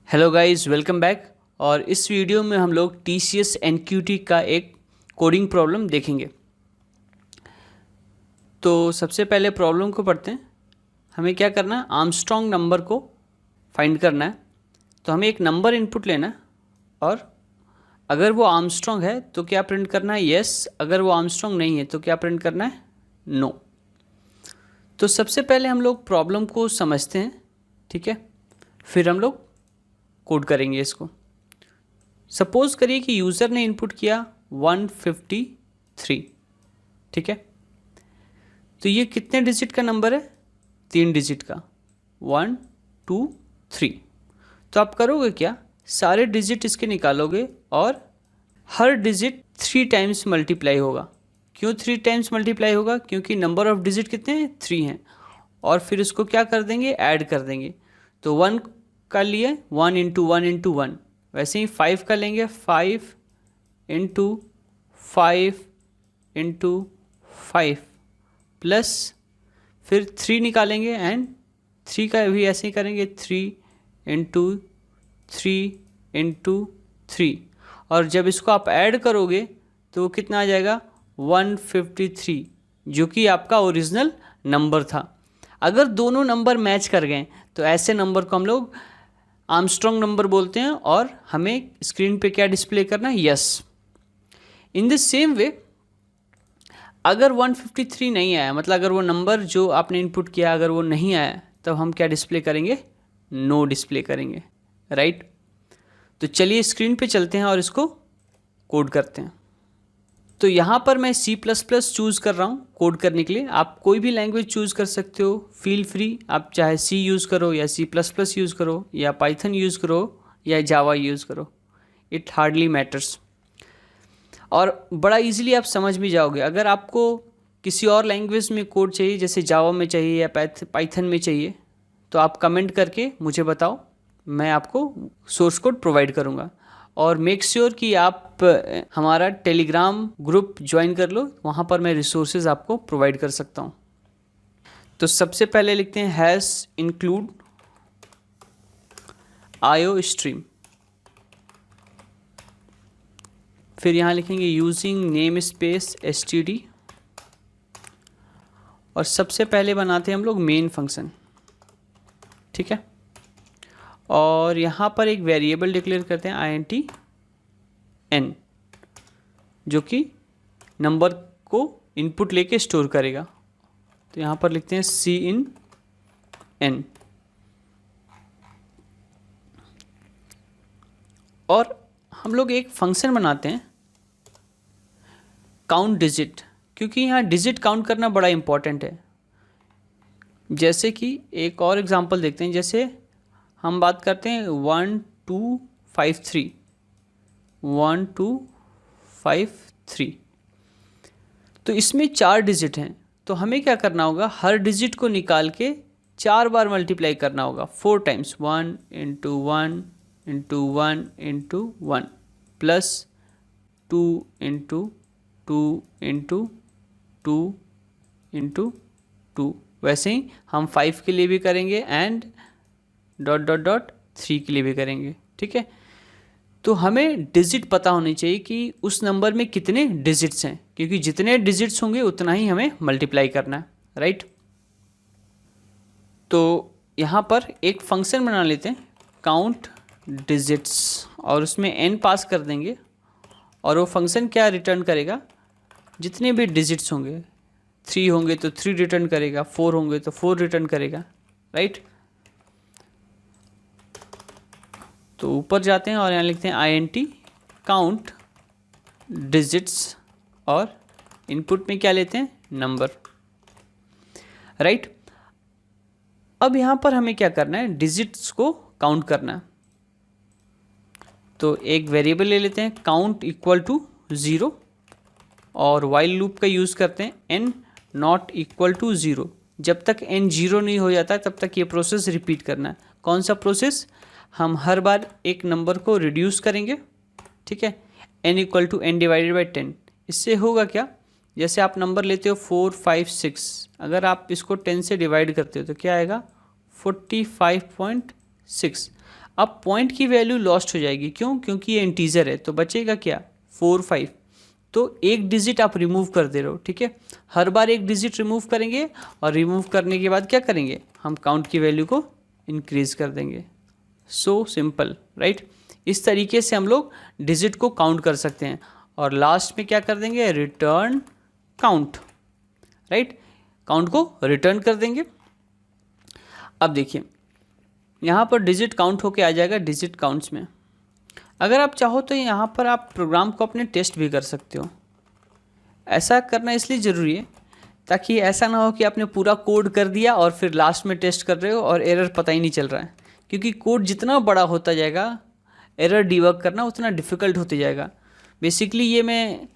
Hello guys, welcome back. और इस video में हम लोग TCS NQT का एक कोडिंग प्रॉब्लम देखेंगे। तो सबसे पहले प्रॉब्लम को पढ़ते हैं। हमें क्या करना है, आर्मस्ट्रॉन्ग नंबर को फाइंड करना है। तो हमें एक नंबर इनपुट लेना है और अगर वो आर्मस्ट्रॉन्ग है तो क्या प्रिंट करना है, यस। अगर वो आर्मस्ट्रॉन्ग नहीं है तो क्या प्रिंट करना है, नो। तो सबसे पहले हम लोग प्रॉब्लम को समझते हैं, ठीक है, फिर हम लोग कोड करेंगे इसको। सपोज करिए कि यूज़र ने इनपुट किया 153, ठीक है। तो ये कितने डिजिट का नंबर है, 3 डिजिट का, 1 2 3। तो आप करोगे क्या, सारे डिजिट इसके निकालोगे और हर डिजिट 3 टाइम्स मल्टीप्लाई होगा। क्यों 3 टाइम्स मल्टीप्लाई होगा, क्योंकि नंबर ऑफ डिजिट कितने हैं, 3 हैं। और फिर उसको क्या कर देंगे, ऐड कर देंगे। तो 1 का लिए 1 इंटू 1 इंटू 1, वैसे ही 5 का लेंगे 5 इंटू 5 इंटू 5 प्लस फिर 3 निकालेंगे एंड 3 का भी ऐसे ही करेंगे 3 इंटू 3 इंटू 3। और जब इसको आप ऐड करोगे तो वो कितना आ जाएगा, 153, जो कि आपका ओरिजिनल नंबर था। अगर दोनों नंबर मैच कर गए तो ऐसे नंबर को हम लोग आर्मस्ट्रॉन्ग नंबर बोलते हैं और हमें स्क्रीन पे क्या डिस्प्ले करना है, yes. In the same way अगर 153 नहीं आया, मतलब अगर वो नंबर जो आपने इनपुट किया अगर वो नहीं आया, तब हम क्या डिस्प्ले करेंगे, नो डिस्प्ले करेंगे, राइट। तो चलिए स्क्रीन पे चलते हैं और इसको कोड करते हैं। तो यहाँ पर मैं C++ चूज़ कर रहा हूँ कोड करने के लिए। आप कोई भी लैंग्वेज चूज़ कर सकते हो, फील फ्री। आप चाहे C यूज़ करो या C++ यूज़ करो या पाइथन यूज़ करो या जावा यूज़ करो, इट हार्डली मैटर्स। और बड़ा इजीली आप समझ भी जाओगे। अगर आपको किसी और लैंग्वेज में कोड चाहिए, जैसे जावा में चाहिए या पाइथन में चाहिए, तो आप कमेंट करके मुझे बताओ, मैं आपको सोर्स कोड प्रोवाइड करूँगा। और मेक श्योर कि आप हमारा टेलीग्राम ग्रुप ज्वाइन कर लो, वहाँ पर मैं रिसोर्सेज आपको प्रोवाइड कर सकता हूँ। तो सबसे पहले लिखते हैं हैश इंक्लूड आईओ स्ट्रीम, फिर यहाँ लिखेंगे यूजिंग नेम स्पेस std, और सबसे पहले बनाते हैं हम लोग मेन फंक्शन, ठीक है। और यहाँ पर एक वेरिएबल डिक्लेयर करते हैं int n, जो कि नंबर को इनपुट लेके स्टोर करेगा। तो यहाँ पर लिखते हैं cin n। और हम लोग एक फंक्शन बनाते हैं काउंट डिजिट, क्योंकि यहाँ डिजिट काउंट करना बड़ा इंपॉर्टेंट है। जैसे कि एक और एग्जांपल देखते हैं, जैसे हम बात करते हैं 1 2 5 3, 1 2 5 3। तो इसमें 4 डिजिट हैं, तो हमें क्या करना होगा, हर डिजिट को निकाल के 4 बार मल्टीप्लाई करना होगा, 4 times, 1 into 1 into 1 into 1 plus 2 into 2 into 2 into 2। वैसे ही हम 5 के लिए भी करेंगे एंड डॉट डॉट डॉट 3 के लिए भी करेंगे, ठीक है। तो हमें डिजिट पता होनी चाहिए कि उस नंबर में कितने डिजिट्स हैं, क्योंकि जितने डिजिट्स होंगे उतना ही हमें मल्टीप्लाई करना है, राइट। तो यहाँ पर एक फंक्शन बना लेते हैं काउंट डिजिट्स, और उसमें n पास कर देंगे और वो फंक्शन क्या रिटर्न करेगा, जितने भी डिजिट्स होंगे, 3 होंगे तो 3 रिटर्न करेगा, 4 होंगे तो 4 रिटर्न करेगा, राइट। तो ऊपर जाते हैं और यहाँ लिखते हैं int काउंट डिजिट्स, और इनपुट में क्या लेते हैं, नंबर, राइट। अब यहाँ पर हमें क्या करना है, डिजिट्स को काउंट करना है। तो एक वेरिएबल ले लेते हैं काउंट इक्वल टू 0, और वाइल लूप का यूज़ करते हैं n नॉट इक्वल टू 0। जब तक n 0 नहीं हो जाता तब तक ये प्रोसेस रिपीट करना है। कौन सा प्रोसेस, हम हर बार एक नंबर को रिड्यूस करेंगे, ठीक है, n equal to n divided by 10। इससे होगा क्या, जैसे आप नंबर लेते हो 4 5 6, अगर आप इसको 10 से डिवाइड करते हो तो क्या आएगा, 45.6। अब पॉइंट की वैल्यू लॉस्ट हो जाएगी, क्यों? क्योंकि ये इंटीजर है, तो बचेगा क्या? 4 5। तो एक डिजिट आप रिमूव कर दे रहे हो, ठीक है। हर बार एक डिजिट रिमूव करेंगे और रिमूव करने के बाद क्या करेंगे, हम काउंट की वैल्यू को इंक्रीज कर देंगे। So simple, right. इस तरीके से हम लोग डिजिट को काउंट कर सकते हैं और लास्ट में क्या कर देंगे, रिटर्न काउंट, राइट। काउंट को रिटर्न कर देंगे। अब देखिए यहाँ पर डिजिट काउंट होके आ जाएगा डिजिट काउंट्स में। अगर आप चाहो तो यहाँ पर आप प्रोग्राम को अपने टेस्ट भी कर सकते हो। ऐसा करना इसलिए ज़रूरी है ताकि ऐसा ना हो कि आपने पूरा कोड कर दिया और फिर लास्ट में टेस्ट कर रहे हो और एरर पता ही नहीं चल रहा है, क्योंकि कोड जितना बड़ा होता जाएगा एरर डिबग करना उतना डिफ़िकल्ट होते जाएगा। बेसिकली ये मैं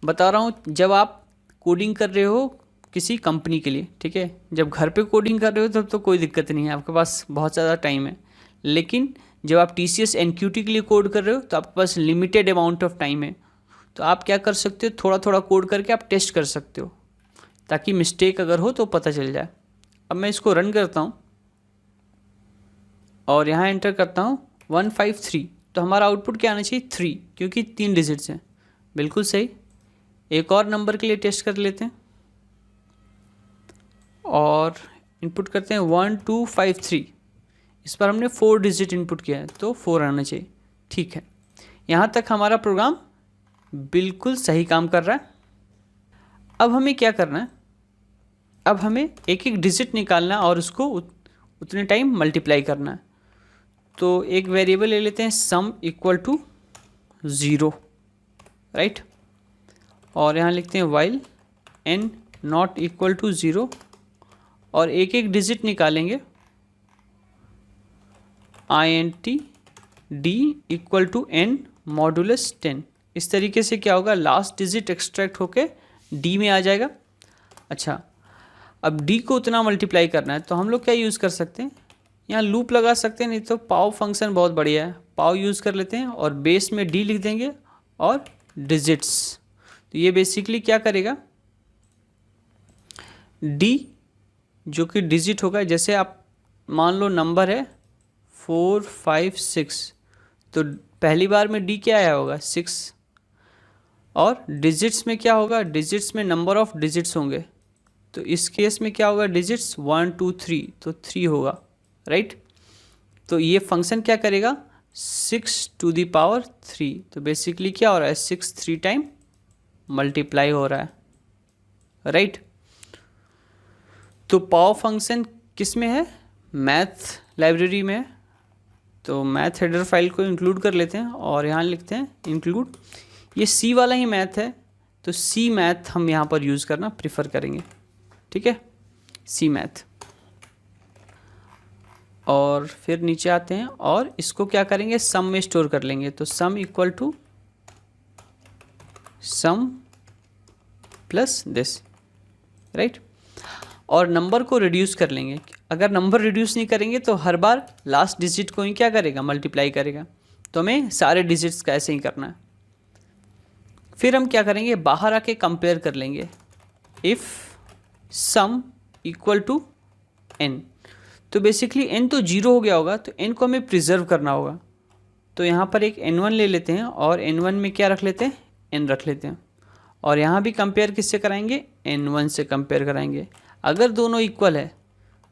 बता रहा हूँ जब आप कोडिंग कर रहे हो किसी कंपनी के लिए, ठीक है। जब घर पे कोडिंग कर रहे हो तब तो कोई दिक्कत नहीं है, आपके पास बहुत ज़्यादा टाइम है। लेकिन जब आप TCS NQT के लिए कोड कर रहे हो तो आपके पास लिमिटेड अमाउंट ऑफ टाइम है। तो आप क्या कर सकते हो, थोड़ा थोड़ा कोड करके आप टेस्ट कर सकते हो ताकि मिस्टेक अगर हो तो पता चल जाए। अब मैं इसको रन करता हूँ और यहाँ एंटर करता हूँ 153। तो हमारा आउटपुट क्या आना चाहिए, 3, क्योंकि 3 डिजिट्स हैं। बिल्कुल सही। एक और नंबर के लिए टेस्ट कर लेते हैं और इनपुट करते हैं 1 2 5 3। इस पर हमने 4 डिजिट इनपुट किया है तो 4 आना चाहिए। ठीक है, यहाँ तक हमारा प्रोग्राम बिल्कुल सही काम कर रहा है। अब हमें क्या करना है, अब हमें एक एक डिजिट निकालना है और उसको उतने टाइम मल्टीप्लाई करना है। तो एक वेरिएबल ले लेते हैं सम इक्वल टू 0, राइट। और यहाँ लिखते हैं while n not equal to 0 और एक एक डिजिट निकालेंगे int d equal to n modulus 10। इस तरीके से क्या होगा, लास्ट डिजिट एक्सट्रैक्ट होके d में आ जाएगा। अच्छा, अब d को उतना मल्टीप्लाई करना है तो हम लोग क्या यूज़ कर सकते हैं, यहाँ लूप लगा सकते हैं, नहीं तो पाव फंक्शन बहुत बढ़िया है, पाव यूज़ कर लेते हैं और बेस में d लिख देंगे और डिजिट्स। तो ये बेसिकली क्या करेगा, d जो कि डिजिट होगा, जैसे आप मान लो नंबर है 4 5 6, तो पहली बार में d क्या आया होगा 6, और डिजिट्स में क्या होगा, डिजिट्स में नंबर ऑफ डिजिट्स होंगे। तो इस केस में क्या होगा, डिजिट्स 1 2 3, तो 3 होगा, राइट। तो ये फंक्शन क्या करेगा, 6 टू द पावर 3। तो बेसिकली क्या हो रहा है, 6 3 टाइम मल्टीप्लाई हो रहा है, राइट। तो पावर फंक्शन किस में है, मैथ लाइब्रेरी में है। तो मैथ हेडर फाइल को इंक्लूड कर लेते हैं और यहाँ लिखते हैं इंक्लूड। ये सी वाला ही मैथ है तो सी मैथ हम यहाँ पर यूज़ करना प्रिफर करेंगे, ठीक है, सी मैथ। और फिर नीचे आते हैं और इसको क्या करेंगे, सम में स्टोर कर लेंगे। तो sum equal to sum plus this, right. और नंबर को रिड्यूस कर लेंगे। अगर नंबर रिड्यूस नहीं करेंगे तो हर बार लास्ट डिजिट को ही क्या करेगा, मल्टीप्लाई करेगा। तो हमें सारे डिजिट्स का ऐसे ही करना है। फिर हम क्या करेंगे, बाहर आके कंपेयर कर लेंगे। If sum equal to n, तो बेसिकली n तो 0 हो गया होगा, तो n को हमें प्रिजर्व करना होगा। तो यहाँ पर एक n1 ले लेते हैं और n1 में क्या रख लेते हैं, n रख लेते हैं। और यहाँ भी कंपेयर किससे कराएंगे, n1 से कंपेयर कराएंगे। अगर दोनों इक्वल है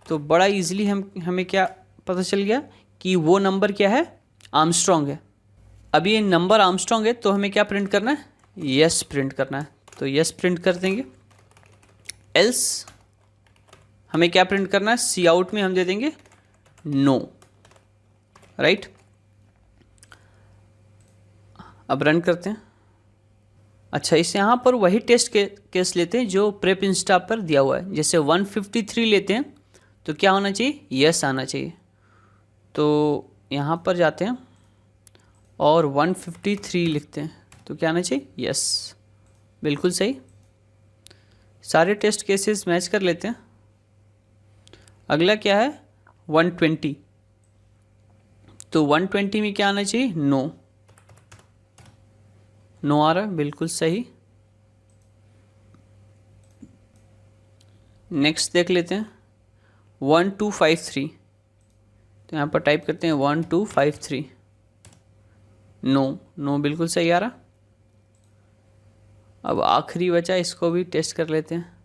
तो बड़ा इजीली हमें क्या पता चल गया कि वो नंबर क्या है, आर्मस्ट्रॉन्ग है। अब ये नंबर आर्मस्ट्रॉन्ग है तो हमें क्या प्रिंट करना है, यस प्रिंट करना है। तो यस प्रिंट कर देंगे। एल्स हमें क्या प्रिंट करना है, सी आउट में हम दे देंगे नो, राइट। अब रन करते हैं। अच्छा, इस यहाँ पर वही टेस्ट केस लेते हैं जो प्रेप इंस्टा पर दिया हुआ है। जैसे 153 लेते हैं तो क्या होना चाहिए, यस आना चाहिए। तो यहाँ पर जाते हैं और 153 लिखते हैं तो क्या आना चाहिए, यस। बिल्कुल सही। सारे टेस्ट केसेस मैच कर लेते हैं। अगला क्या है, 120। तो 120 में क्या आना चाहिए, नो। नो आ रहा है, बिल्कुल सही। नेक्स्ट देख लेते हैं 1253। तो यहाँ पर टाइप करते हैं 1253। नो बिल्कुल सही आ रहा। अब आखिरी बचा, इसको भी टेस्ट कर लेते हैं।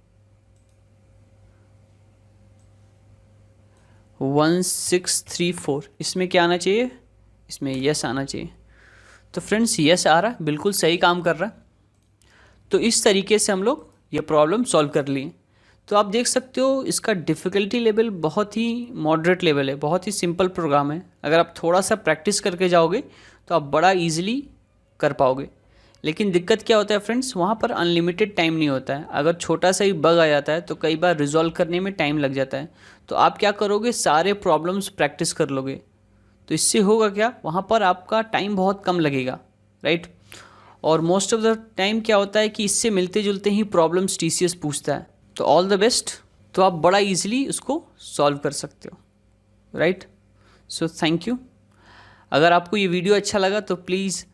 1634, इसमें क्या आना चाहिए? इसमें यस आना चाहिए। तो फ्रेंड्स यस आ रहा, बिल्कुल सही काम कर रहा है। तो इस तरीके से हम लोग ये प्रॉब्लम सॉल्व कर लिए। तो आप देख सकते हो इसका डिफ़िकल्टी लेवल बहुत ही मॉडरेट लेवल है, बहुत ही सिंपल प्रोग्राम है। अगर आप थोड़ा सा प्रैक्टिस करके जाओगे तो आप बड़ा ईजिली कर पाओगे। लेकिन दिक्कत क्या होता है फ्रेंड्स, वहाँ पर अनलिमिटेड टाइम नहीं होता है। अगर छोटा सा ही बग आ जाता है तो कई बार रिजॉल्व करने में टाइम लग जाता है। तो आप क्या करोगे, सारे प्रॉब्लम्स प्रैक्टिस कर लोगे। तो इससे होगा क्या, वहाँ पर आपका टाइम बहुत कम लगेगा, राइट। और मोस्ट ऑफ द टाइम क्या होता है कि इससे मिलते जुलते ही प्रॉब्लम्स टीसीएस पूछता है। तो ऑल द बेस्ट। तो आप बड़ा ईजिली उसको सॉल्व कर सकते हो, राइट। So thank you. अगर आपको ये वीडियो अच्छा लगा तो प्लीज़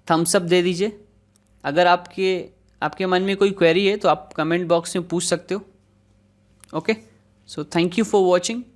थम्स अप दे दीजिए। अगर आपके मन में कोई क्वेरी है तो आप कमेंट बॉक्स में पूछ सकते हो। Okay, so thank you for watching.